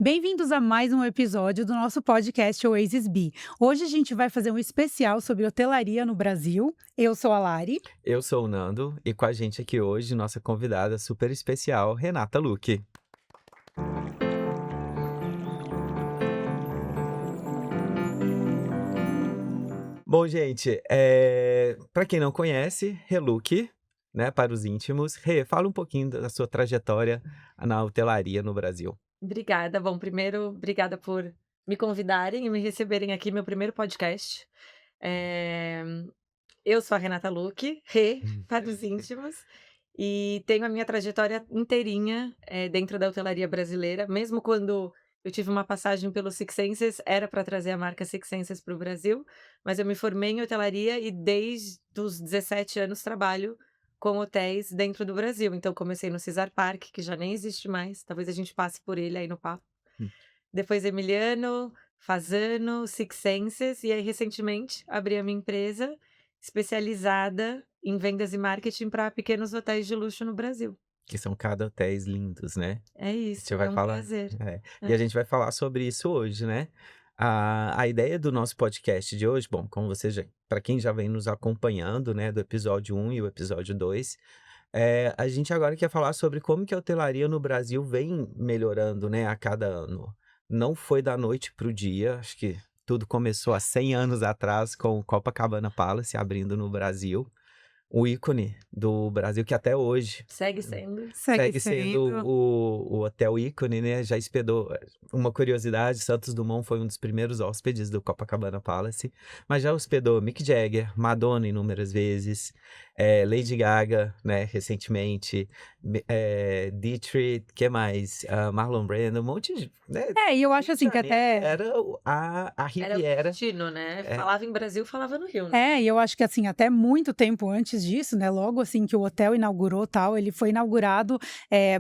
Bem-vindos a mais um episódio do nosso podcast Oasis Bee. Hoje a gente vai fazer um especial sobre hotelaria no Brasil. Eu sou a Lari. Eu sou o Nando e com a gente aqui hoje nossa convidada super especial, Renata Luque. Bom, gente, para quem não conhece, Reluque, né, para os íntimos. Rê, fala um pouquinho da sua trajetória na hotelaria no Brasil. Obrigada. Bom, primeiro, obrigada por me convidarem e me receberem aqui, meu primeiro podcast. Eh, eu sou a Renata Luque, Rê, para os íntimos, e tenho a minha trajetória inteirinha, dentro da hotelaria brasileira. Mesmo quando eu tive uma passagem pelo Six Senses, era para trazer a marca Six Senses para o Brasil, mas eu me formei em hotelaria e desde os 17 anos trabalho com hotéis dentro do Brasil. Então comecei no Cesar Park, que já nem existe mais, talvez a gente passe por ele aí no papo. Hum. Depois Emiliano, Fasano, Six Senses, e aí recentemente abri a minha empresa especializada em vendas e marketing para pequenos hotéis de luxo no Brasil. Que são cada hotéis lindos, né? É A isso, gente vai é um falar prazer. e a gente vai falar sobre isso hoje, né. A ideia do nosso podcast de hoje, bom, como você já para quem já vem nos acompanhando, né, do episódio 1 e o episódio 2, a gente agora quer falar sobre como que a hotelaria no Brasil vem melhorando, né, a cada ano. Não foi da noite para o dia, acho que tudo começou há 100 anos atrás com o Copacabana Palace abrindo no Brasil, o ícone do Brasil que até hoje Segue sendo. Segue segue sendo sendo. o hotel ícone, né, já hospedou uma curiosidade, Santos Dumont foi um dos primeiros hóspedes do Copacabana Palace, mas já hospedou Mick Jagger, Madonna inúmeras vezes, Lady Gaga, né, recentemente, Dietrich, que mais? Marlon Brando, um monte de, né, E eu Rio acho de assim que Janeiro até era a Era o Riviera. destino, né? É. Falava em Brasil, falava no Rio, né? e eu acho que assim, até muito tempo antes disso, né, logo assim que o hotel inaugurou tal, ele foi inaugurado,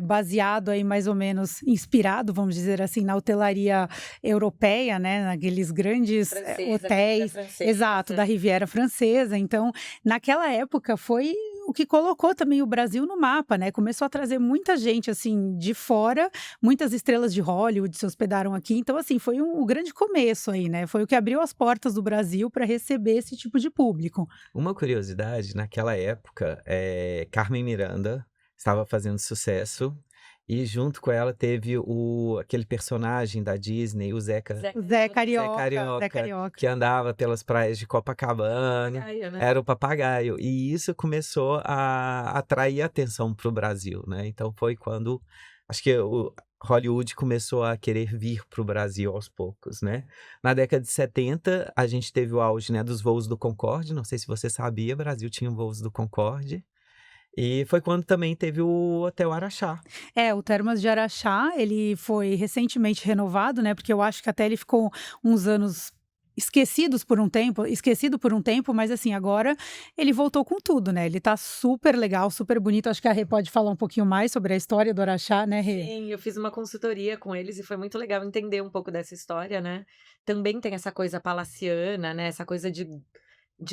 baseado aí mais ou menos inspirado, vamos dizer assim, na hotelaria europeia, né, naqueles grandes, Francesa, Riviera hotéis, exato, da Francesa. Riviera Francesa. Então, naquela época foi o que colocou também o Brasil no mapa, né, começou a trazer muita gente, assim, de fora, muitas estrelas de Hollywood se hospedaram aqui. Então, assim, foi o grande começo aí, né, foi o que abriu as portas do Brasil para receber esse tipo de público. Uma curiosidade, naquela época, Carmen Miranda estava fazendo sucesso e junto com ela teve aquele personagem da Disney, o Zeca Zé Zé Carioca, Zé Carioca, Carioca. que andava pelas praias de Copacabana, Papagaio, né? era o papagaio. E isso começou a atrair atenção para o Brasil, né. Então foi quando acho que o Hollywood começou a querer vir para o Brasil aos poucos, né. Na década de 70, a gente teve o auge, né, dos voos do Concorde, não sei se você sabia, Brasil tinha voos do Concorde, e foi quando também teve o Hotel Araxá. É, o Termas de Araxá, ele foi recentemente renovado, né, porque eu acho que até ele ficou uns anos esquecido por um tempo, mas assim, agora ele voltou com tudo, né, ele tá super legal, super bonito. Acho que a Rê pode falar um pouquinho mais sobre a história do Araxá, né, Rê? Sim, eu fiz uma consultoria com eles e foi muito legal entender um pouco dessa história, né. Também tem essa coisa palaciana, né, essa coisa de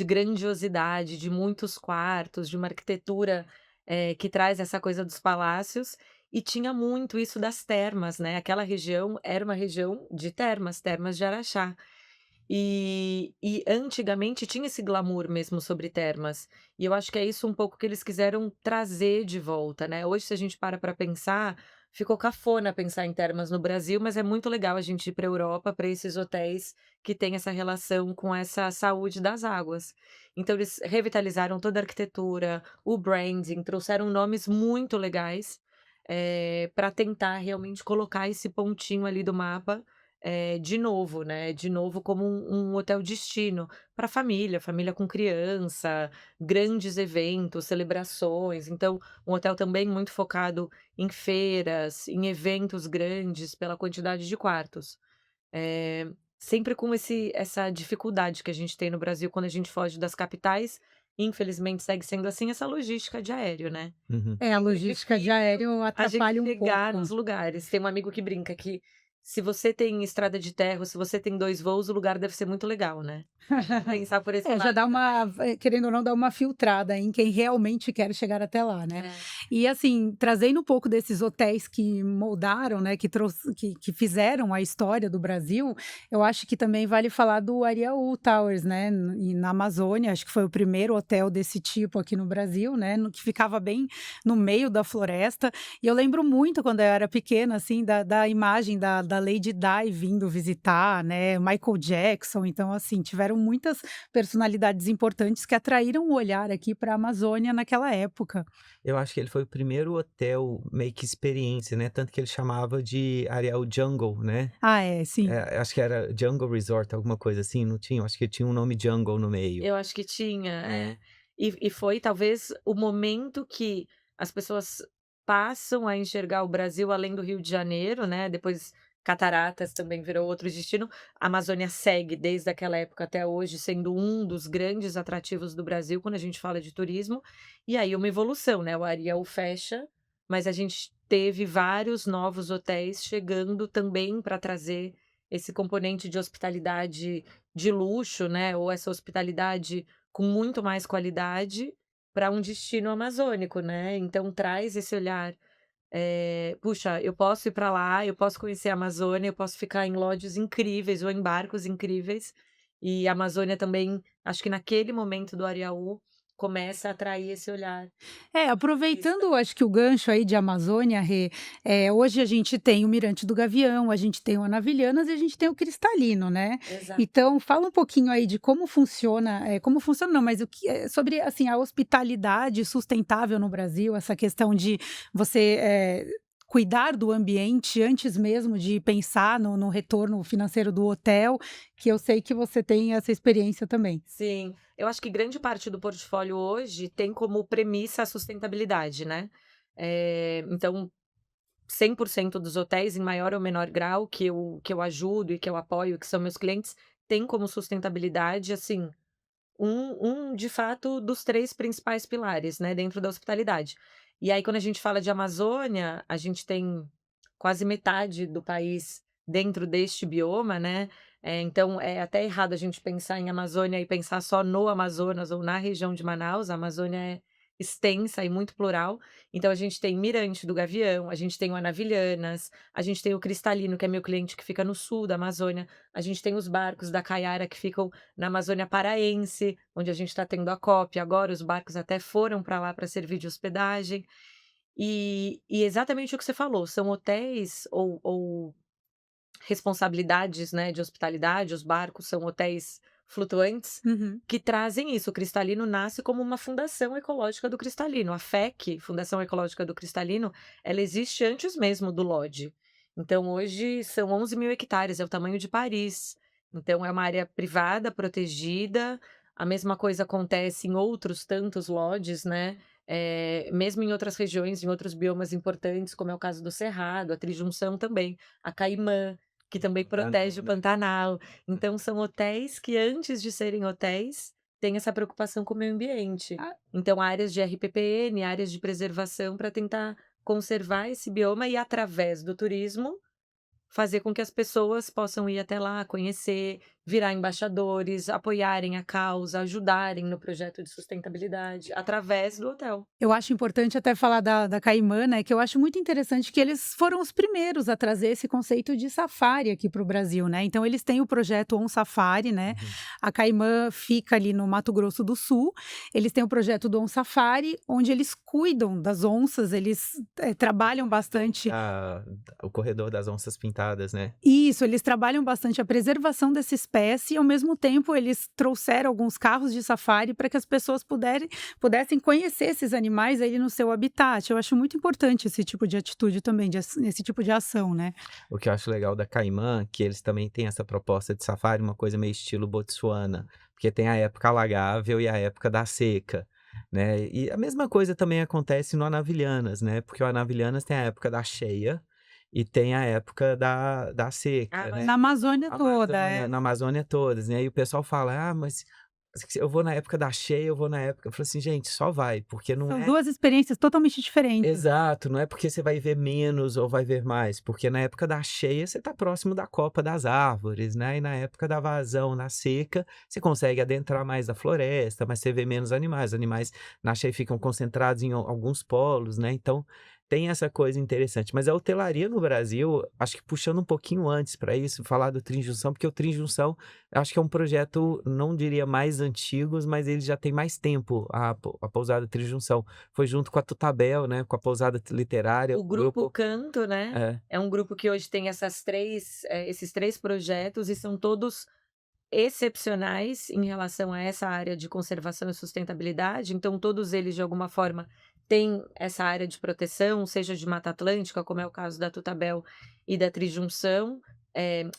grandiosidade, de muitos quartos, de uma arquitetura, que traz essa coisa dos palácios, e tinha muito isso das termas, né, aquela região era uma região de termas, Termas de Araxá. E antigamente tinha esse glamour mesmo sobre termas, e eu acho que é isso um pouco que eles quiseram trazer de volta, né. Hoje se a gente para pensar, ficou cafona pensar em termas no Brasil, mas é muito legal a gente ir pra Europa, para esses hotéis que têm essa relação com essa saúde das águas. Então eles revitalizaram toda a arquitetura, o branding, trouxeram nomes muito legais, pra tentar realmente colocar esse pontinho ali do mapa, de novo, né, de novo como um hotel destino para família, família com criança, grandes eventos, celebrações. Então, um hotel também muito focado em feiras, em eventos grandes pela quantidade de quartos. Sempre com essa dificuldade que a gente tem no Brasil quando a gente foge das capitais, infelizmente segue sendo assim, essa logística de aéreo, né. Uhum. A Sempre logística de difícil aéreo a gente atrapalha um chegar pouco. nos lugares. Tem um amigo que brinca que se você tem estrada de terra, ou se você tem 2 voos, o lugar deve ser muito legal, né. Pensar por esse É, já lado dá também. uma querendo ou não, dá uma filtrada em quem realmente quer chegar até lá, né. É. E assim, trazendo um pouco desses hotéis que moldaram, né, que fizeram a história do Brasil, eu acho que também vale falar do Ariaú Towers, né, e na Amazônia, acho que foi o primeiro hotel desse tipo aqui no Brasil, né, no que ficava bem no meio da floresta. E eu lembro muito quando eu era pequena, assim, da imagem da Lady Di vindo visitar, né, Michael Jackson, então assim, tiveram muitas personalidades importantes que atraíram o olhar aqui para a Amazônia naquela época. Eu acho que ele foi o primeiro hotel meio que experiência, né, tanto que ele chamava de Ariel Jungle, né. Ah, é, sim. Acho que era Jungle Resort, alguma coisa assim, não tinha? Eu acho que tinha um nome Jungle no meio. Eu acho que tinha, É. é. E foi talvez o momento que as pessoas passam a enxergar o Brasil além do Rio de Janeiro, né, depois Cataratas também virou outro destino. A Amazônia segue desde aquela época até hoje sendo um dos grandes atrativos do Brasil quando a gente fala de turismo, e aí uma evolução, né, o Ariel fecha, mas a gente teve vários novos hotéis chegando também para trazer esse componente de hospitalidade de luxo, né, ou essa hospitalidade com muito mais qualidade para um destino amazônico, né, então traz esse olhar, "Puxa, eu posso ir para lá, eu posso conhecer a Amazônia, eu posso ficar em lodges incríveis ou em barcos incríveis", e a Amazônia também, acho que naquele momento do Ariaú, começa a atrair esse olhar É, turista. aproveitando, acho que o gancho aí de Amazônia, Rê, hoje a gente tem o Mirante do Gavião, a gente tem o Anavilhanas e a gente tem o Cristalino, né. Exato. Então fala um pouquinho aí de como funciona não, mas o que sobre, assim, a hospitalidade sustentável no Brasil, essa questão de você, cuidar do ambiente antes mesmo de pensar no retorno financeiro do hotel, que eu sei que você tem essa experiência também. Sim, eu acho que grande parte do portfólio hoje tem como premissa a sustentabilidade, né. Então 100% dos hotéis, em maior ou menor grau, que eu ajudo e que eu apoio, que são meus clientes, tem como sustentabilidade, assim, de fato, dos 3 principais pilares, né, dentro da hospitalidade. E aí, quando a gente fala de Amazônia, a gente tem quase metade do país dentro deste bioma, né, então é até errado a gente pensar em Amazônia e pensar só no Amazonas ou na região de Manaus, a Amazônia é extensa e muito plural. Então a gente tem Mirante do Gavião, a gente tem o Anavilhanas, a gente tem o Cristalino, que é meu cliente, que fica no sul da Amazônia, a gente tem os barcos da Caiara, que ficam na Amazônia Paraense, onde a gente está tendo a COP agora, os barcos até foram para lá para servir de hospedagem. E exatamente o que você falou, são hotéis ou responsabilidades, né, de hospitalidade, os barcos são hotéis flutuantes, Uhum. que trazem isso. O Cristalino nasce como uma fundação ecológica do Cristalino. A FEC, Fundação Ecológica do Cristalino, ela existe antes mesmo do lodge. Então hoje são 11.000 hectares, é o tamanho de Paris. Então é uma área privada, protegida. A mesma coisa acontece em outros tantos lodges, né, mesmo em outras regiões, em outros biomas importantes, como é o caso do Cerrado, a Trijunção também, a Caimã, que também Pantanal, protege o né. Pantanal. Então são hotéis que antes de serem hotéis, têm essa preocupação com o meio ambiente. Ah, Então áreas de RPPN, áreas de preservação para tentar conservar esse bioma e através do turismo, fazer com que as pessoas possam ir até lá, conhecer, virar embaixadores, apoiarem a causa, ajudarem no projeto de sustentabilidade, através do hotel. eu acho importante até falar da Caimã, né, que eu acho muito interessante que eles foram os primeiros a trazer esse conceito de safari aqui para o Brasil, né, então eles têm o projeto On Safari, né, Uhum. a Caimã fica ali no Mato Grosso do Sul, eles têm o projeto do On Safari, onde eles cuidam das onças, eles, trabalham bastante. O corredor das onças pintadas, né. Isso, eles trabalham bastante a preservação dessa espécie e, ao mesmo tempo, eles trouxeram alguns carros de safari para que as pessoas pudessem conhecer esses animais aí no seu habitat. Eu acho muito importante esse tipo de atitude também, esse tipo de ação, né. O que eu acho legal da Caimã, que eles também têm essa proposta de safari, uma coisa meio estilo Botsuana, porque tem a época alagável e a época da seca, né. E a mesma coisa também acontece no Anavilhanas, né, porque o Anavilhanas tem a época da cheia e tem a época da Ah, seca, mas Na né. Amazônia toda, Na Amazônia todas, né, e o pessoal fala: "Ah, mas eu vou na época da cheia, eu vou na época. Eu falei assim, gente, só vai, porque não São é. 2 experiências totalmente diferentes. Exato, não é porque você vai ver menos ou vai ver mais, porque na época da cheia você está próximo da copa das árvores, né? E na época da vazão, na seca, você consegue adentrar mais da floresta, mas você vê menos animais. Os animais na cheia ficam concentrados em alguns polos, né? Então tem essa coisa interessante. Mas a hotelaria no Brasil, acho que puxando um pouquinho antes para isso, falar do Trinjunção, porque o Trinjunção acho que é um projeto, não diria mais antigos, mas ele já tem mais tempo, a pousada Trinjunção. Foi junto com a Tutabel, né, com a pousada literária, O o Grupo grupo. Canto, né, É, é um grupo que hoje tem esses 3 projetos e são todos excepcionais em relação a essa área de conservação e sustentabilidade, então todos eles de alguma forma têm essa área de proteção, seja de Mata Atlântica, como é o caso da Tutabel e da Trijunção,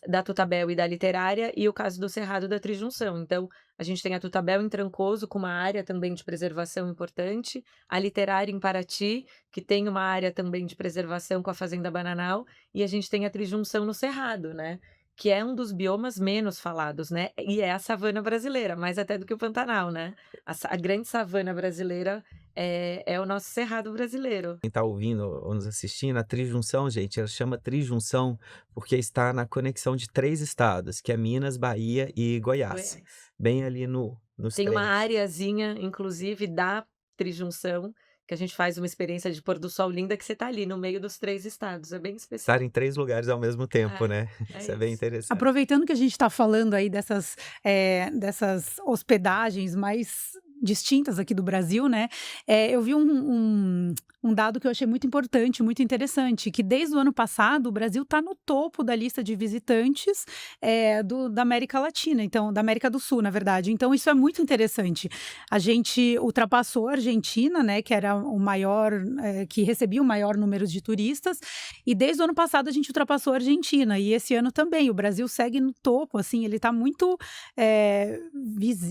da Tutabel e da Literária, e o caso do Cerrado da Trijunção. Então, a gente tem a Tutabel em Trancoso, com uma área também de preservação importante, a Literária em Paraty, que tem uma área também de preservação com a Fazenda Bananal, e a gente tem a Trijunção no Cerrado, né? Que é um dos biomas menos falados, né, e é a savana brasileira, mais até do que o Pantanal, né. A grande savana brasileira é o nosso cerrado brasileiro. quem está ouvindo ou nos assistindo, a Trijunção, gente, ela chama Trijunção porque está na conexão de 3 estados, que é Minas, Bahia e Goiás, Goiás. bem ali nos Tem uma 3. areazinha, inclusive, da Trijunção, que a gente faz uma experiência de pôr do sol linda, que você tá ali no meio dos 3 estados, é bem Estar especial. em 3 lugares ao mesmo tempo, É, né, é isso é bem isso. interessante. Aproveitando que a gente está falando aí dessas hospedagens mais distintas aqui do Brasil, né? Eu vi um dado que eu achei muito importante, muito interessante, que desde o ano passado o Brasil está no topo da lista de visitantes da América Latina, então, da América do Sul, na verdade. Então, isso é muito interessante. A gente ultrapassou a Argentina, né? Que era o maior, que recebia o maior número de turistas, e desde o ano passado a gente ultrapassou a Argentina, e esse ano também. O Brasil segue no topo, assim, ele está muito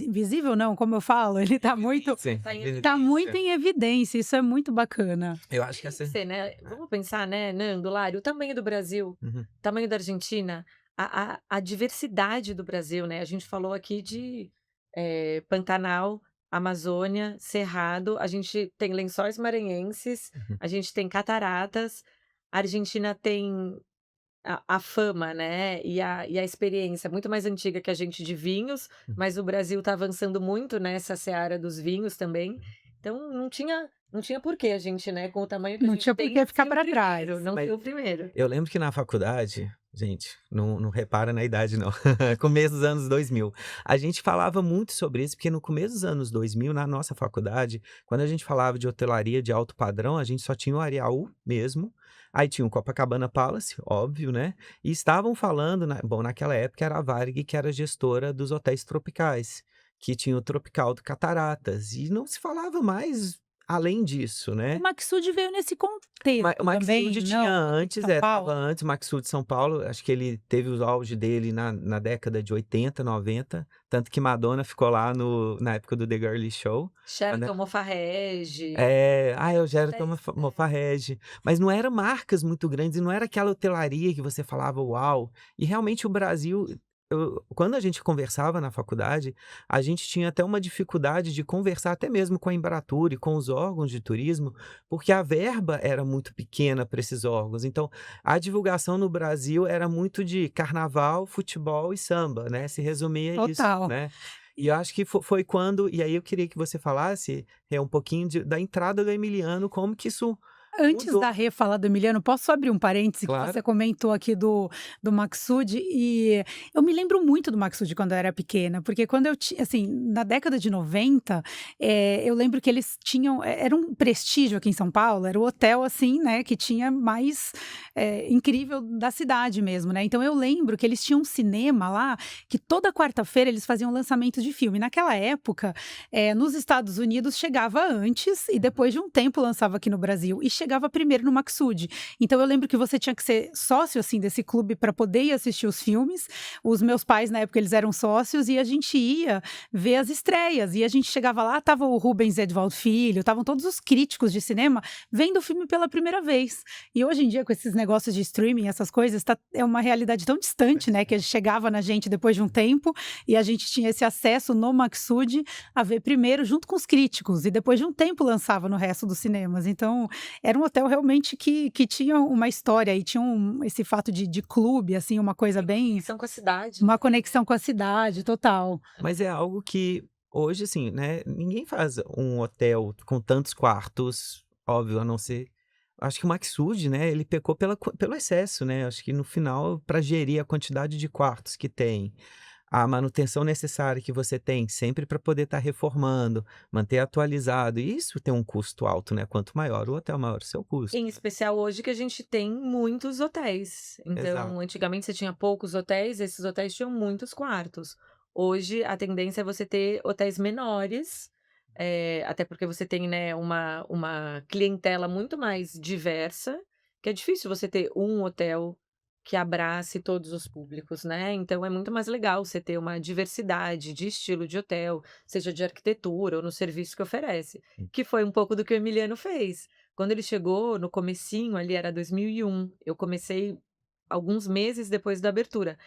visível, não, como eu falo, ele está muito, Sim, Tá em tá muito evidência. em evidência, isso é muito bacana. Eu acho que Tem essa. que ser, né, vamos pensar, né, Nando, Lari, o tamanho do Brasil, Uhum. o tamanho da Argentina, a diversidade do Brasil, né, a gente falou aqui de, Pantanal, Amazônia, Cerrado, a gente tem Lençóis Maranhenses, Uhum. a gente tem cataratas, a Argentina tem a fama, né, e a experiência muito mais antiga que a gente de vinhos, Uhum. mas o Brasil está avançando muito nessa seara dos vinhos também, então não tinha porquê a gente, né, com o tamanho que a Não gente tinha por tem, que ficar ser o para trás. primeiro, não Mas ser o primeiro. eu lembro que na faculdade, gente, não repara na idade não, começo dos anos 2000, a gente falava muito sobre isso, porque no começo dos anos 2000, na nossa faculdade, quando a gente falava de hotelaria de alto padrão, a gente só tinha o Areal mesmo, aí tinha o Copacabana Palace, óbvio, né, e estavam falando, bom, naquela época era a Varig que era gestora dos hotéis tropicais, que tinha o Tropical do Cataratas, e não se falava mais além disso, O né. Maxud veio nesse O contexto também, Maxud tinha não? Aqui de antes, São estava Paulo? antes, o Maxud de São Paulo, acho que ele teve o auge dele na década de 80, 90, tanto que Madonna ficou lá na época do The Girly Show, quando Sheraton Mofarrege, eu já era hotéis, Mofarrege, mas não eram marcas muito grandes e não era aquela hotelaria que você falava: "Uau!". E realmente o Brasil, quando a gente conversava na faculdade, a gente tinha até uma dificuldade de conversar até mesmo com a Embratur e com os órgãos de turismo, porque a verba era muito pequena para esses órgãos. Então, a divulgação no Brasil era muito de carnaval, futebol e samba, né, se resumia a isso, Total. né. E eu acho que foi quando, e aí eu queria que você falasse, um pouquinho da entrada do Emiliano, como que isso Antes da mudou. Rê falar do Emiliano, posso abrir um parêntese que você Claro. comentou aqui do Maxud, e eu me lembro muito do Maxud quando eu era pequena, porque quando assim, na década de 90, eu lembro que eles tinham, era um prestígio aqui em São Paulo, era o hotel, assim, né, que tinha mais incrível da cidade mesmo, né, então eu lembro que eles tinham um cinema lá, que toda quarta-feira eles faziam lançamento de filme. Naquela época, nos Estados Unidos chegava antes e depois de um tempo lançava aqui no Brasil, e chegava chegava primeiro no Maxud. Então eu lembro que você tinha que ser sócio, assim, desse clube para poder ir assistir os filmes. Os meus pais, na época, eles eram sócios e a gente ia ver as estreias. E a gente chegava lá, tava o Rubens Edvaldo Filho, estavam todos os críticos de cinema vendo o filme pela primeira vez. E hoje em dia, com esses negócios de streaming, essas coisas, é uma realidade tão distante, né? Que chegava na gente depois de um tempo e a gente tinha esse acesso no Maxud a ver primeiro junto com os críticos e depois de um tempo lançava no resto dos cinemas. Então, era um hotel realmente que tinha uma história e tinha esse fato de clube, assim, uma coisa bem... São com a cidade. Uma conexão com a cidade, total. Mas é algo que hoje, assim, né, ninguém faz um hotel com tantos quartos, óbvio, a não ser. Acho que o Maxud, né, ele pecou pelo excesso, né? Acho que no final, para gerir a quantidade de quartos que tem, a manutenção necessária que você tem, sempre para poder estar reformando, manter atualizado, e isso tem um custo alto, né? Quanto maior o hotel, maior o seu custo. Em especial hoje que a gente tem muitos hotéis. Então, Exato. antigamente você tinha poucos hotéis, esses hotéis tinham muitos quartos. Hoje a tendência é você ter hotéis menores, até porque você tem, né, uma clientela muito mais diversa, que é difícil você ter um hotel que abrace todos os públicos, né? Então é muito mais legal você ter uma diversidade de estilo de hotel, seja de arquitetura ou no serviço que oferece, que foi um pouco do que o Emiliano fez. Quando ele chegou no comecinho ali, era 2001, eu comecei alguns meses depois da abertura.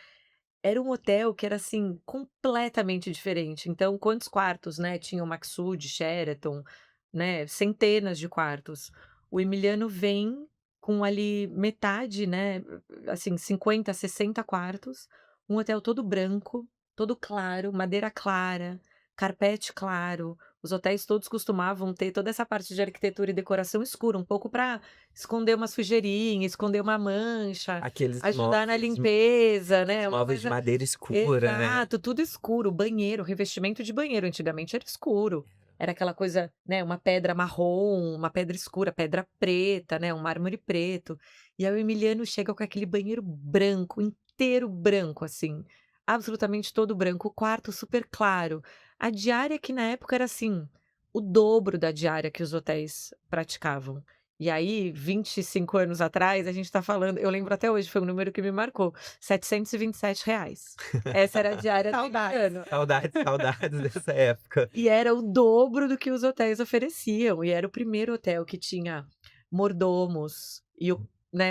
Era um hotel que era, assim, completamente diferente. Então, quantos quartos, né, tinha o Maxud, Sheraton, né, centenas de quartos. O Emiliano vem com ali metade, né, assim, 50, 60 quartos, um hotel todo branco, todo claro, madeira clara, carpete claro. Os hotéis todos costumavam ter toda essa parte de arquitetura e decoração escura, um pouco para esconder uma sujeirinha, esconder uma mancha, Aqueles ajudar na móveis, limpeza, né, uma móveis de coisa madeira escura, né? exato, tudo escuro, banheiro, revestimento de banheiro, antigamente era escuro, era aquela coisa, né, uma pedra marrom, uma pedra escura, pedra preta, né, um mármore preto, e aí o Emiliano chega com aquele banheiro branco, inteiro branco, assim, absolutamente todo branco, o quarto super claro, a diária que na época era, assim, o dobro da diária que os hotéis praticavam. E aí, 25 anos atrás, a gente tá falando, eu lembro até hoje, foi um número que me marcou, R$ 727. Essa era a diária do Saudades. Emiliano. Saudades, saudades dessa época. E era o dobro do que os hotéis ofereciam, e era o primeiro hotel que tinha mordomos, e o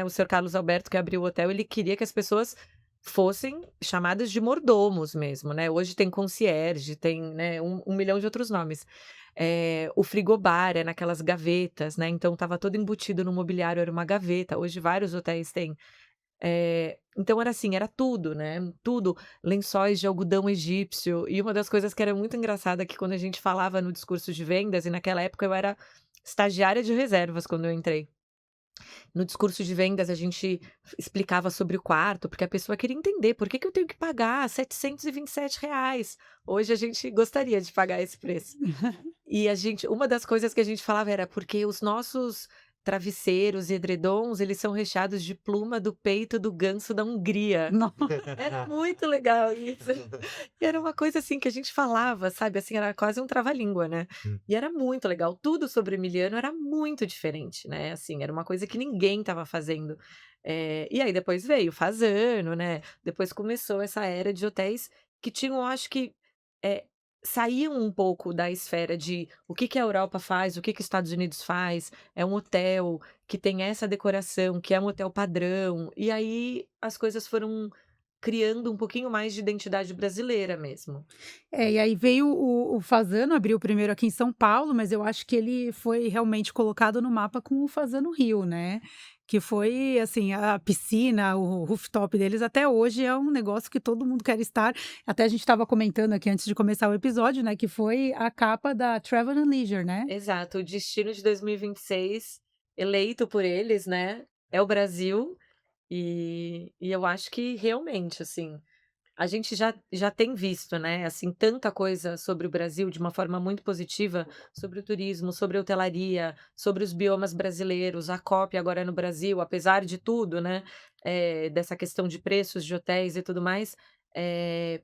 senhor Carlos Alberto, que abriu o hotel, ele queria que as pessoas fossem chamadas de mordomos mesmo, né, hoje tem concierge, tem, né, um milhão de outros nomes. O frigobar é naquelas gavetas, né, então estava todo embutido no mobiliário, era uma gaveta, hoje vários hotéis têm. Então era assim, era tudo, né, tudo, lençóis de algodão egípcio, e uma das coisas que era muito engraçada é que quando a gente falava no discurso de vendas, e naquela época eu era estagiária de reservas quando eu entrei. No discurso de vendas a gente explicava sobre o quarto, porque a pessoa queria entender por que eu tenho que pagar R$ 727. Hoje a gente gostaria de pagar esse preço. E uma das coisas que a gente falava era porque os nossos travesseiros e edredons, eles são recheados de pluma do peito do ganso da Hungria. No Era muito legal isso. E era uma coisa, assim, que a gente falava, sabe, assim, era quase um trava-língua, né. Hum. E era muito legal, tudo sobre o Emiliano era muito diferente, né, assim, era uma coisa que ninguém estava fazendo. E aí depois veio o Fasano, né, depois começou essa era de hotéis que tinham, eu acho que, eh, saíam um pouco da esfera de o que que a Europa faz, o que que os Estados Unidos faz, é um hotel que tem essa decoração, que é um hotel padrão, e aí as coisas foram criando um pouquinho mais de identidade brasileira mesmo. E aí veio o Fasano, abriu primeiro aqui em São Paulo, mas eu acho que ele foi realmente colocado no mapa com o Fasano Rio, né, que foi, assim, a piscina, o rooftop deles até hoje é um negócio que todo mundo quer estar. Até a gente estava comentando aqui antes de começar o episódio, né, que foi a capa da Travel and Leisure, né. Exato, o destino de 2026, eleito por eles, né, é o Brasil, e eu acho que realmente, assim, a gente já tem visto, né, assim, tanta coisa sobre o Brasil de uma forma muito positiva, sobre o turismo, sobre a hotelaria, sobre os biomas brasileiros, a COP agora no Brasil, apesar de tudo, né, dessa questão de preços de hotéis e tudo mais,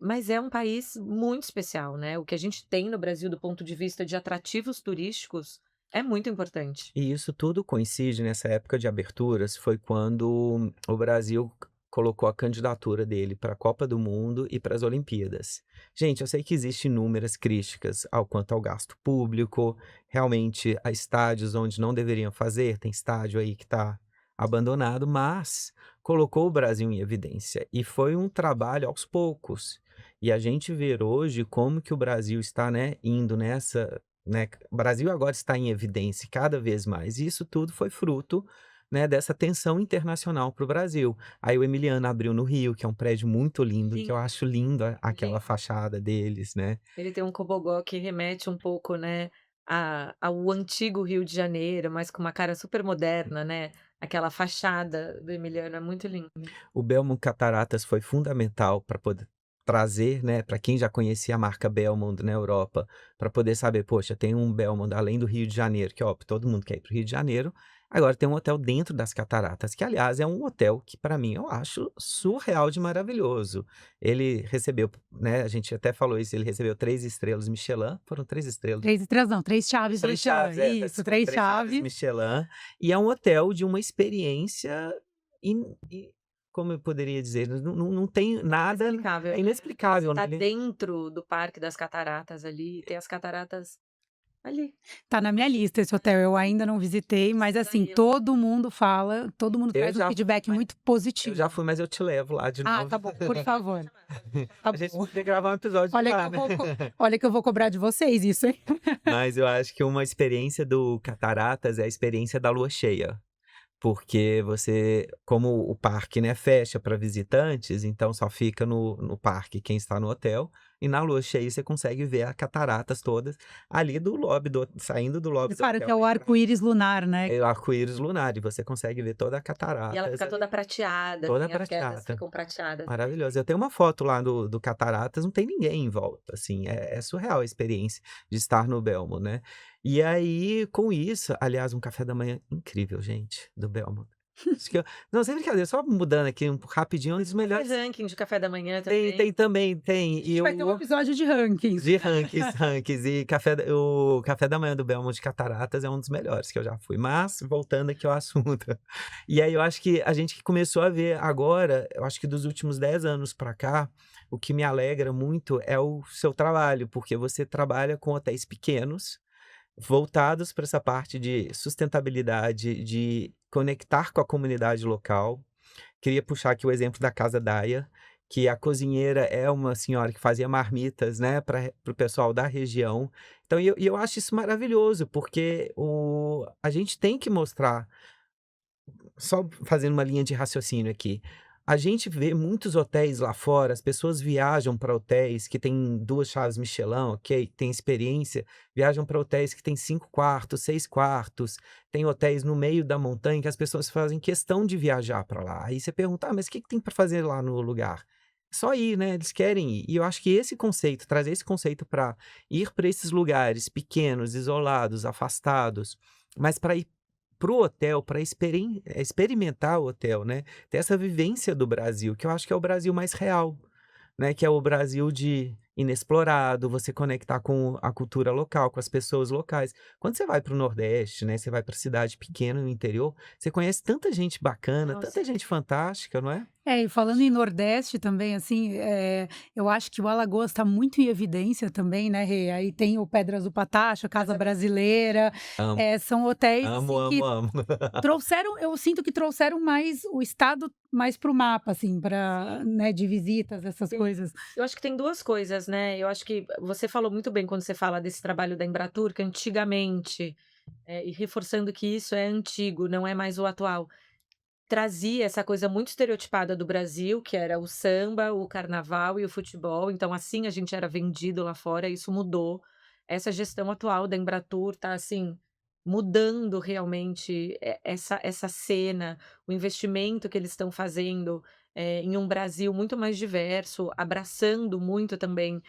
mas é um país muito especial, né, o que a gente tem no Brasil do ponto de vista de atrativos turísticos É muito importante. E isso tudo coincide nessa época de aberturas, foi quando o Brasil colocou a candidatura dele para a Copa do Mundo e para as Olimpíadas. Gente, eu sei que existem inúmeras críticas ao quanto ao gasto público, realmente a estádios onde não deveriam fazer, tem estádio aí que está abandonado, mas colocou o Brasil em evidência e foi um trabalho aos poucos. E a gente ver hoje como que o Brasil está, né, indo nessa, né, o Brasil agora está em evidência cada vez mais, e isso tudo foi fruto, né, dessa tensão internacional para o Brasil. Aí o Emiliano abriu no Rio, que é um prédio muito lindo, que eu Lindo, acho lindo aquela lindo. fachada deles, né. Ele tem um cobogó que remete um pouco, né, ao antigo Rio de Janeiro, mas com uma cara super moderna, né, aquela fachada do Emiliano é muito lindo. O Belmont Cataratas foi fundamental para poder trazer, né, para quem já conhecia a marca Belmont na Europa, para poder saber: "Poxa, tem um Belmont além do Rio de Janeiro", que óbvio, todo mundo quer ir para o Rio de Janeiro, agora tem um hotel dentro das cataratas, que aliás é um hotel que para mim eu acho surreal de maravilhoso. Ele recebeu, né, a gente até falou isso, ele recebeu 3 estrelas Michelin, foram 3 estrelas? 3 estrelas não, 3 chaves 3 Michelin, chaves, isso, desculpa, 3 3 chaves chaves. Michelin, e é um hotel de uma experiência in i como eu poderia dizer, não tem nada, Inexplicável, é né. Você inexplicável, né, tá ele dentro do Parque das Cataratas ali, tem as cataratas ali. Tá na minha lista esse hotel, eu ainda não visitei, mas Precisa assim, ir, todo mundo fala, todo mundo eu traz um já feedback mas muito eu já positivo. fui, mas eu te levo lá de Ah, novo. tá bom, por favor, tá A gente bom. podia gravar um episódio de Olha que lá, eu né. vou co olha que eu vou cobrar de vocês isso, hein. Mas eu acho que uma experiência do Cataratas é a experiência da lua cheia. Porque você, como o parque, né, fecha para visitantes, então só fica no parque quem está no hotel, e na lua cheia você consegue ver as cataratas todas ali do lobby do saindo do lobby Eles do falam que hotel é para o entrar. arco-íris lunar, né. É o arco-íris lunar e você consegue ver toda a e ela cataratas fica toda ali, prateada, toda assim, as quedas prateada. ficam prateadas. Maravilhoso. Eu tenho uma foto lá do cataratas, não tem ninguém em volta, assim, é surreal a experiência de estar no Belmo, né. E aí, com isso aliás, um café da manhã incrível, gente, do Belmo. Acho que eu não, sem brincadeira, só mudando aqui rapidinho, um dos Vai ter melhores ranking de café da manhã tem também. também, tem. A E gente vai ter um o episódio de rankings. de rankings e o café da manhã do Belmont de Cataratas é um dos melhores que eu já fui. Mas, voltando aqui ao assunto, e aí eu acho que a gente começou a ver agora, eu acho que dos últimos 10 anos para cá, o que me alegra muito é o seu trabalho, porque você trabalha com hotéis pequenos, voltados para essa parte de sustentabilidade, de conectar com a comunidade local. Queria puxar aqui o exemplo da Casa Daia, que a cozinheira é uma senhora que fazia marmitas, né, para o pessoal da região. Então, e eu acho isso maravilhoso, porque a gente tem que mostrar, só fazendo uma linha de raciocínio aqui, a gente vê muitos hotéis lá fora, as pessoas viajam para hotéis que têm 2 chaves Michelin, ok, tem experiência, viajam para hotéis que têm 5 quartos, 6 quartos, tem hotéis no meio da montanha que as pessoas fazem questão de viajar para lá. Aí você pergunta: "Ah, mas o que que tem para fazer lá no lugar?". Só ir, né, eles querem ir. E eu acho que esse conceito, trazer esse conceito para ir para esses lugares pequenos, isolados, afastados, mas para ir para o hotel, para experimentar o hotel, né, ter essa vivência do Brasil, que eu acho que é o Brasil mais real, né, que é o Brasil de inexplorado, você conectar com a cultura local, com as pessoas locais. Quando você vai para o Nordeste, né, você vai para cidade pequena no interior, você conhece tanta gente bacana, Nossa, tanta gente fantástica, não é? É, e falando em Nordeste também, assim, eu acho que o Alagoas está muito em evidência também, né, Rê? Aí tem o Pedras do Patacho, a Casa casa Brasileira, Amo, são hotéis, amo, assim, amo, que amo. trouxeram eu sinto que trouxeram mais o estado mais para o mapa, assim, para, sim, né, de visitas, essas sim. coisas. Eu acho que tem 2 coisas, né, eu acho que você falou muito bem quando você fala desse trabalho da Embratur, que antigamente, e reforçando que isso é antigo, não é mais o atual. Trazia essa coisa muito estereotipada do Brasil, que era o samba, o carnaval e o futebol, então assim a gente era vendido lá fora, isso mudou. Essa gestão atual da Embratur tá, assim, mudando realmente essa cena, o investimento que eles estão fazendo, em um Brasil muito mais diverso, abraçando muito também,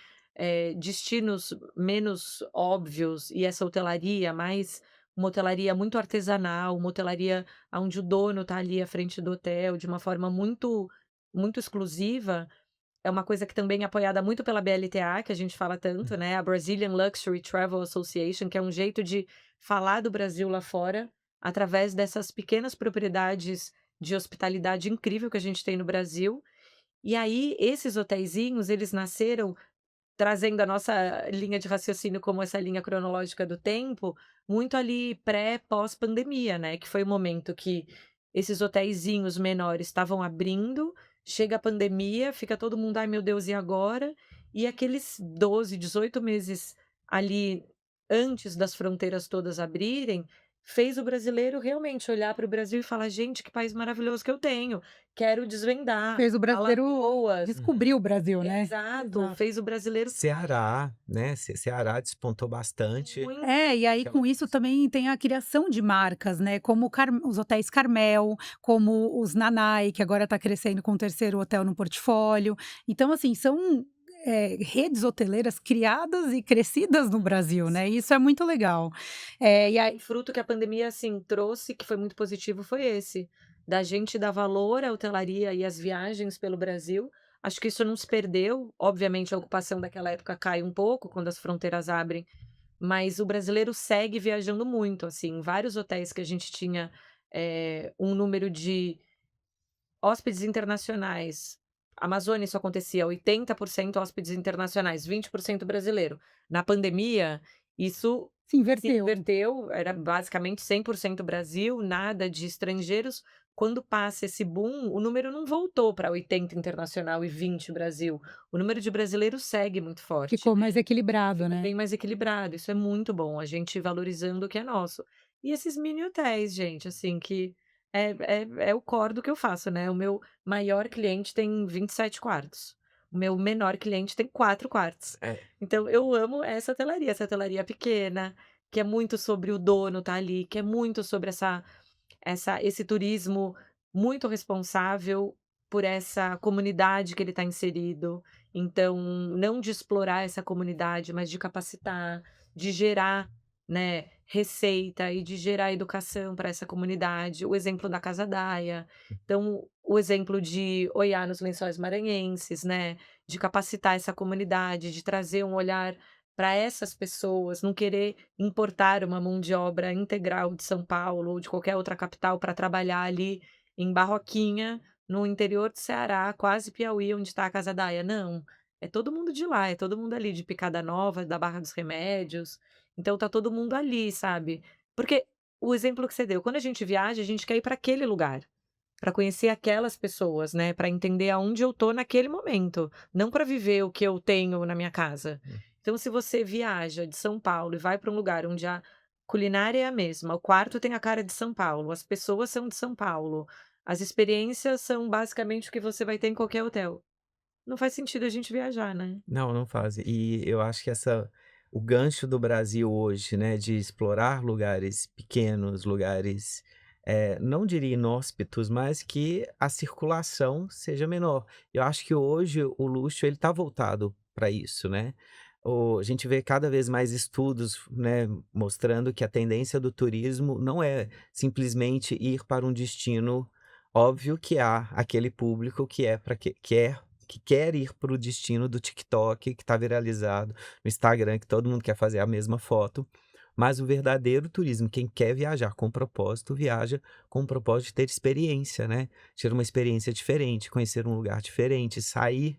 destinos menos óbvios e essa hotelaria mais uma hotelaria muito artesanal, uma hotelaria aonde o dono está ali à frente do hotel de uma forma muito exclusiva, é uma coisa que também é apoiada muito pela BLTA, que a gente fala tanto, né? A Brazilian Luxury Travel Association, que é um jeito de falar do Brasil lá fora, através dessas pequenas propriedades de hospitalidade incrível que a gente tem no Brasil. E aí, esses hotelzinhos, eles nasceram trazendo a nossa linha de raciocínio como essa linha cronológica do tempo, muito ali pós-pandemia, né, que foi o momento que esses hotelzinhos menores estavam abrindo, chega a pandemia, fica todo mundo: "Ai meu Deus, e agora?". E aqueles 12, 18 meses ali antes das fronteiras todas abrirem, fez o brasileiro realmente olhar para o Brasil e falar: "Gente, que país maravilhoso que eu tenho, quero desvendar". Fez o brasileiro Alagoas. Uhum. descobrir o Brasil, né. Exato, Exato. fez o brasileiro Ceará, né? Ceará despontou bastante. muito. É, e aí Aquela com isso também tem a criação de marcas, né, como os hotéis Carmel, como os Nanai, que agora está crescendo com o terceiro hotel no portfólio. Então, assim, são, redes hoteleiras criadas e crescidas no Brasil, né, e isso é muito legal. E aí Um fruto que a pandemia, assim, trouxe, que foi muito positivo, foi esse, da gente dar valor à hotelaria e às viagens pelo Brasil. Acho que isso não se perdeu, obviamente a ocupação daquela época cai um pouco quando as fronteiras abrem, mas o brasileiro segue viajando muito, assim, vários hotéis que a gente tinha, um número de hóspedes internacionais. Amazônia isso acontecia 80% hóspedes internacionais, 20% brasileiro. Na pandemia, isso se se inverteu. inverteu, era basicamente 100% Brasil, nada de estrangeiros. Quando passa esse boom, o número não voltou para 80 internacional e 20 Brasil. O número de brasileiros segue muito forte. Ficou mais equilibrado, Ficou né. bem mais equilibrado, isso é muito bom, a gente valorizando o que é nosso. E esses mini hotéis, gente, assim, que é o core do que eu faço, né, o meu maior cliente tem 27 quartos, o meu menor cliente tem 4 quartos. É, Então eu amo essa hotelaria pequena, que é muito sobre o dono tá ali, que é muito sobre esse turismo muito responsável por essa comunidade que ele está inserido. Então, não de explorar essa comunidade, mas de capacitar, de gerar, né, receita e de gerar educação para essa comunidade. O exemplo da Casa Daia. Então, o exemplo de Oiá nos Lençóis Maranhenses, né, de capacitar essa comunidade, de trazer um olhar para essas pessoas, não querer importar uma mão de obra integral de São Paulo ou de qualquer outra capital para trabalhar ali em Barroquinha, no interior do Ceará, quase Piauí, onde está a Casa Daia. Não, é todo mundo de lá, é todo mundo ali de Picada Nova, da Barra dos Remédios. Então tá todo mundo ali, sabe? Porque o exemplo que você deu, quando a gente viaja, a gente quer ir para aquele lugar, para conhecer aquelas pessoas, né? Para entender aonde eu tô naquele momento, não para viver o que eu tenho na minha casa. hum. Então, se você viaja de São Paulo e vai para um lugar onde a culinária é a mesma, o quarto tem a cara de São Paulo, as pessoas são de São Paulo, as experiências são basicamente o que você vai ter em qualquer hotel. Não faz sentido a gente viajar, né? Não, não fazem. E eu acho que o gancho do Brasil hoje, né, de explorar lugares pequenos, lugares, não diria inóspitos, mas que a circulação seja menor. Eu acho que hoje o luxo ele está voltado para isso, né? A gente vê cada vez mais estudos, né, mostrando que a tendência do turismo não é simplesmente ir para um destino. Óbvio que há aquele público que quer ir para o destino do TikTok, que está viralizado, no Instagram, que todo mundo quer fazer a mesma foto. Mas o verdadeiro turismo, quem quer viajar com propósito, viaja com o propósito de ter experiência, né? Ter uma experiência diferente, conhecer um lugar diferente, sair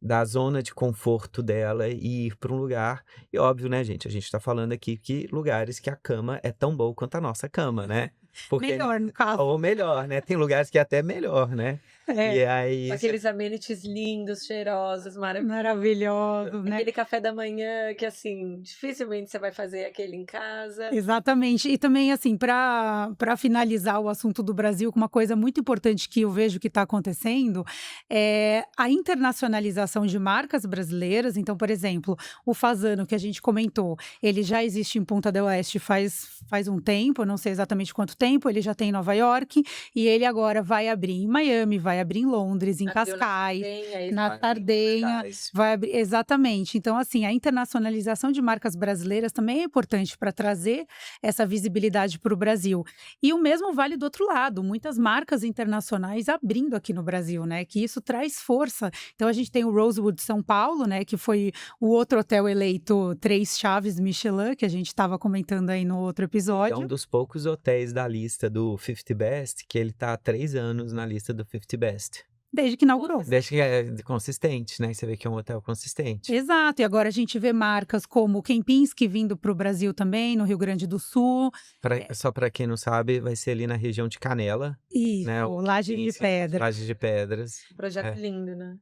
da zona de conforto dela e ir para um lugar. E óbvio, né, gente? A gente está falando aqui que lugares que a cama é tão boa quanto a nossa cama, né? Porque, Melhor no caso. ou melhor, né? Tem lugares que é até melhor, né? É, E aí, Aqueles amenities lindos, cheirosos, maravilhosos. maravilhosos, né. Aquele café da manhã que, assim, dificilmente você vai fazer aquele em casa. Exatamente. E também, assim, para finalizar o assunto do Brasil, com uma coisa muito importante que eu vejo que está acontecendo, é a internacionalização de marcas brasileiras. Então, por exemplo, o Fasano, que a gente comentou, ele já existe em Punta del Este faz um tempo, eu não sei exatamente quanto tempo, ele já tem em Nova York, e ele agora vai abrir em Miami, vai abrir em Londres, em Abriu Cascais, Sardenha, na Vai abrir em Sardenha, Cascais. vai abrir exatamente. Então, assim, a internacionalização de marcas brasileiras também é importante para trazer essa visibilidade para o Brasil. E o mesmo vale do outro lado, muitas marcas internacionais abrindo aqui no Brasil, né, que isso traz força. Então a gente tem o Rosewood São Paulo, né, que foi o outro hotel eleito 3 chaves Michelin, que a gente estava comentando aí no outro É um episódio. dos poucos hotéis da lista do 50 Best que ele tá há 3 anos na lista do 50 Best. Desde que inaugurou. Desde que é consistente, né? Você vê que é um hotel consistente. Exato, e agora a gente vê marcas como o Kempinski vindo para o Brasil também, no Rio Grande do Sul. Só para quem não sabe, vai ser ali na região de Canela, né? Isso, O Laje de Kempinski, Pedra. Laje de Pedras. Projeto É. lindo, né?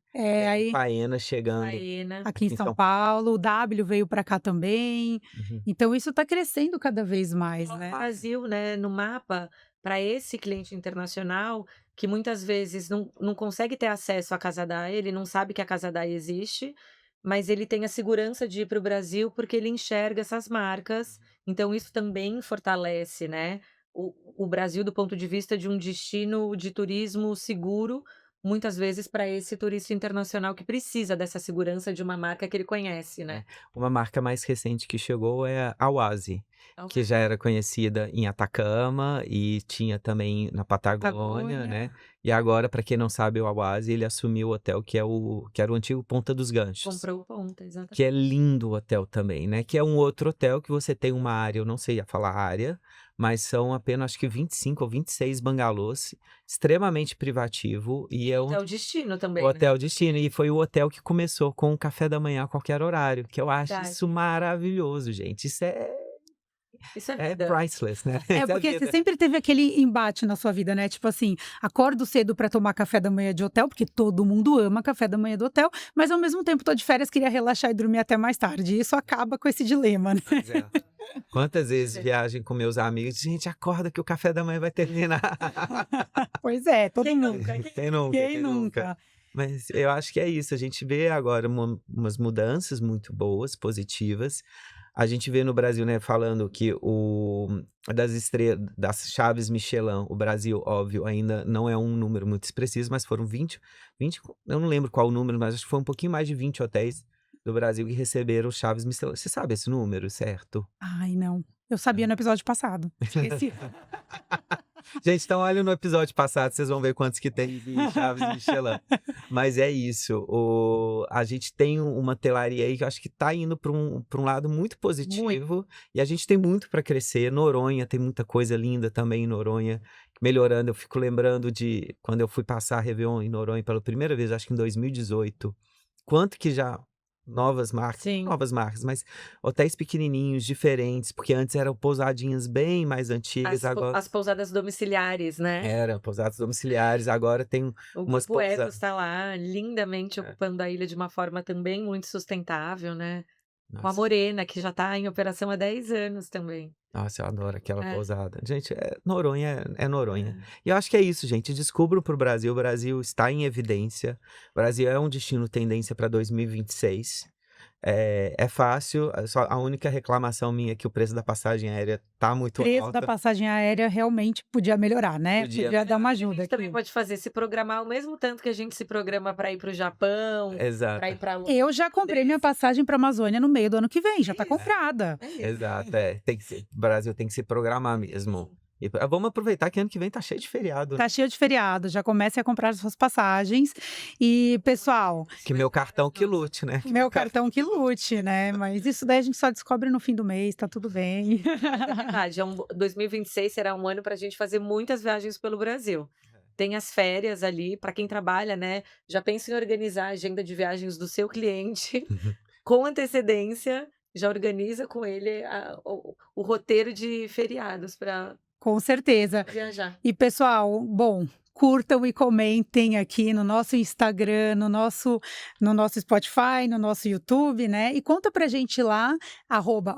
Aí Faena chegando Faena. aqui em em São São Paulo, o W veio para cá também. Uhum. Então isso está crescendo cada vez mais, O né? Brasil, né, no mapa, para esse cliente internacional, que muitas vezes não consegue ter acesso à Casa Dai, ele não sabe que a Casa Dai existe, mas ele tem a segurança de ir para o Brasil porque ele enxerga essas marcas. Então, isso também fortalece, né, o Brasil do ponto de vista de um destino de turismo seguro, muitas vezes para esse turista internacional que precisa dessa segurança de uma marca que ele conhece, né? Uma marca mais recente que chegou é a Oasi, que já era conhecida em Atacama e tinha também na Patagônia, né? E agora, para quem não sabe, o Oasi, ele assumiu o hotel que era o antigo Ponta dos Ganchos. Comprou o ponto, exatamente. Que é lindo o hotel também, né? Que é um outro hotel que você tem uma área, eu não sei falar área, mas são apenas acho que 25 ou 26 bangalôs, extremamente privativo e é um É o destino também, o né? hotel destino. E foi o hotel que começou com o café da manhã a qualquer horário, que eu acho Verdade. isso maravilhoso, gente. Isso Isso é é vida. priceless, né? É, Isso porque você vida. sempre teve aquele embate na sua vida, né? Tipo assim, acordo cedo para tomar café da manhã de hotel, porque todo mundo ama café da manhã do hotel, mas ao mesmo tempo tô de férias, queria relaxar e dormir até mais tarde. E isso acaba com esse dilema, né? Pois é. Quantas vezes viagem com meus amigos, gente, acorda que o café da manhã vai terminar. Pois é, todo Quem mundo. nunca? Quem nunca? Quem Quem nunca? Mas eu acho que é isso. A gente vê agora umas mudanças muito boas, positivas. A gente vê no Brasil, né, falando que das chaves Michelin, o Brasil, óbvio, ainda não é um número muito expressivo, mas foram 20, eu não lembro qual o número, mas acho que foi um pouquinho mais de 20 hotéis do Brasil que receberam chaves Michelin. Você sabe esse número, certo? Ai, não. Eu sabia no episódio passado. Esqueci. Gente, então olha no episódio passado, vocês vão ver quantos que tem de chaves Michelin. Mas é isso, a gente tem uma telaria aí que eu acho que tá indo para um lado muito positivo. E a gente tem muito para crescer. Noronha tem muita coisa linda também em Noronha, melhorando. Eu fico lembrando de quando eu fui passar a Réveillon em Noronha pela primeira vez, acho que em 2018. Quanto que já novas Sim. marcas, mas hotéis pequenininhos, diferentes, porque antes eram pousadinhas bem mais antigas, agora As pousadas domiciliares, né? eram pousadas domiciliares, agora tem O umas Grupo Ecos pousadas. está lá, lindamente ocupando a ilha de uma forma também muito sustentável, né? Com a Nossa, Morena, que já está em operação há 10 anos também. nossa, eu adoro aquela É. pousada. Gente, Noronha é Noronha. E eu acho que é isso, gente. Descubram pro Brasil. O Brasil está em evidência. O Brasil é um destino tendência para 2026. É fácil, só a única reclamação minha é que o preço da passagem aérea tá O muito preço da alta. passagem aérea realmente podia melhorar, né? Podia Podia dar uma A ajuda gente aqui. também pode fazer, se programar o mesmo tanto que a gente se programa para ir para o Japão, Exato, para ir para Eu já comprei minha passagem para Amazônia no meio do ano que vem, já tá comprada. exato. Tem que ser. O Brasil tem que se programar mesmo. E vamos aproveitar que ano que vem tá cheio de feriado. Tá cheio de feriado, já comece a comprar as suas passagens. E, pessoal, Que meu cartão que lute, né? meu cartão que lute, né? Mas isso daí a gente só descobre no fim do mês, tá tudo bem. É verdade, 2026 será um ano para a gente fazer muitas viagens pelo Brasil. Tem as férias ali, para quem trabalha, né? Já pensa em organizar a agenda de viagens do seu cliente com antecedência, já organiza com ele o roteiro de feriados para Com certeza. viajar. E, pessoal, bom, curtam e comentem aqui no nosso Instagram, no nosso Spotify, no nosso YouTube, né? E conta pra gente lá,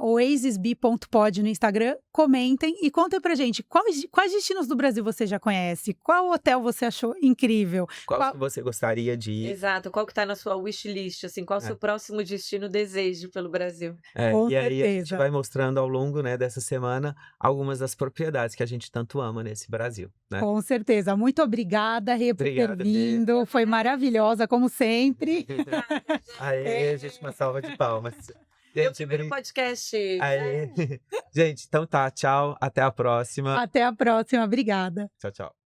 @oasisbi.pod no Instagram, comentem e contem pra gente quais destinos do Brasil você já conhece, qual hotel você achou incrível. Qual que você gostaria de ir? Exato, qual que tá na sua wishlist, assim, qual o seu próximo destino desejo pelo Brasil? Com E aí a gente certeza. vai mostrando ao longo, né, dessa semana algumas das propriedades que a gente tanto ama nesse Brasil, né? Com certeza. Muito obrigada, Rê, por ter Obrigada, Rê. vindo. Foi maravilhosa, como sempre. Aê, gente, uma salva de palmas. Meu Gente, primeiro podcast. Aê. Gente, então tá, tchau, até a próxima. Até a próxima. Obrigada. Tchau, tchau.